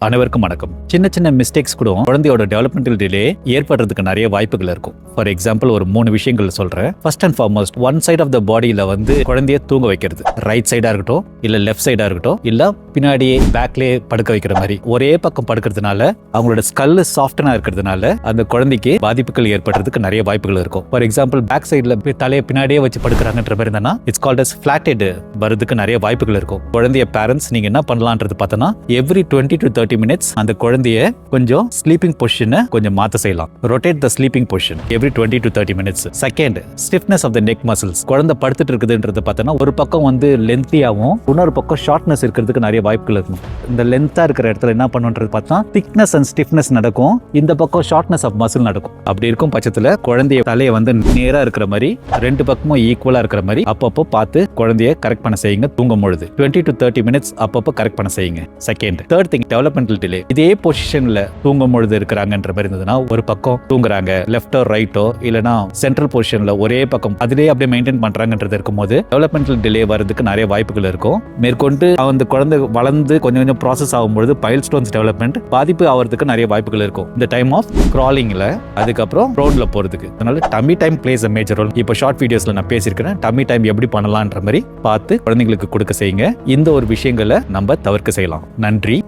அனைவருக்கும் வணக்கம். சின்ன சின்ன மிஸ்டேக்ஸ் கூட குழந்தையோட டெவலப்மெண்டல் டிலே ஏற்படுறதுக்கு நிறைய வாய்ப்புகள் இருக்கும். ஃபார் எக்ஸாம்பிள் ஒரு 3 விஷயங்கள் சொல்றேன். First and foremost, one side of the பாடியில குழந்தைய தூங்க வைக்கிறது. ரைட் சைடா இருக்கட்டும், இல்ல லெஃப்ட் சைடா இருக்கட்டும், இல்ல பின்னாடியே பேக்லயே படுக்க வைக்கிற மாதிரி ஒரே பக்கம் படுக்கிறதுனால அவங்களோட ஸ்கல் சாஃப்டனா இருக்கிறதுனால அந்த குழந்தைக்கு பாதிப்புகள் ஏற்படுறதுக்கு நிறைய வாய்ப்புகள் இருக்கும். ஃபார் எக்ஸாம்பிள் பேக் சைட்ல தலையை பின்னாடியே வச்சு படுக்கிறாங்கன்ற மாதிரி இருந்தா it's called as flat head வரதுக்கு நிறைய வாய்ப்புகள் இருக்கும். குழந்தைய பேரண்ட்ஸ் நீங்க என்ன பண்ணலான்றது பார்த்தோன்னா எவ்ரி 20 to 30 minutes அந்த குழந்தைய கொஞ்சம் ஸ்லீப்பிங் பொசிஷனை கொஞ்சம் மாத்த செய்யலாம். Rotate the sleeping position every 20 to 30 minutes. Second, stiffness of the neck muscles. குழந்தை படுத்துட்டு இருக்குதுன்றது பார்த்தோன்னா ஒரு பக்கம் லென்த்தியாகவும் இன்னொரு பக்கம் ஷார்ட்னஸ் இருக்கிறதுக்கு நிறைய வாய்ப்புகள் இருக்கும். இந்த லென்த்தா இருக்கிற இடத்துல என்ன பண்ணுன்றது பார்த்தா திக்னஸ் அண்ட் ஸ்டிஃப்னஸ் நடக்கும், இந்த பக்கம் ஷார்ட்னஸ் ஆஃப் மசில் நடக்கும். அப்படி இருக்கும் பட்சத்துல குழந்தைய தலையை நேரா இருக்கிற மாதிரி ரெண்டு பக்கமும் ஈக்குவலா இருக்கிற மாதிரி அப்பப்போ பார்த்து குழந்தைய கரெக்ட் பண்ண செய்யுங்க. தூங்கும் பொழுது 20 to 30 minutes அப்பப்போ கரெக்ட் பண்ண செய்யுங்க. Second. Third thing, developmental delay. இதே பொசிஷன்ல தூங்கும் பொழுது இருக்கிறாங்கன்ற மாதிரி இருந்ததுன்னா ஒரு பக்கம் தூங்குறாங்க, லெஃப்டோ ரைட்டோ இல்லனா சென்ட்ரல் பொசிஷன்ல ஒரே பக்கம் அதிலேயே அப்படியே மெயின்டைன் பண்றாங்கன்றது இருக்கும்போது டெவலப்மெண்டல் டிலே வரதுக்கு நிறைய வாய்ப்புகள் இருக்கும். மேற்கொண்டு அந்த குழந்தை வளர்ந்து கொஞ்சம் கொஞ்சம் ப்ராசஸ் ஆகும்போது பைல் ஸ்டோன்ஸ் டெவலப்மெண்ட் பாதிப்பு ஆகிறதுக்கு நிறைய வாய்ப்புகள் இருக்கும். இந்த டைம் ஆஃப் கிராலிங்ல அதுக்கப்புறம் ரோட்ல போறதுக்கு. அதனால tummy time plays a major role. இப்போ ஷார்ட் வீடியோஸ்ல நான் பேசியிருக்கிறேன். டம்மி டைம் எப்படி பண்ணலான்ற மாதிரி பார்த்து குழந்தைங்களுக்கு கொடுக்க செய்யுங்க. இந்த ஒரு விஷயங்களை நம்ம தவிர்க்க செய்யலாம். நன்றி,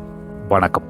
வணக்கம்.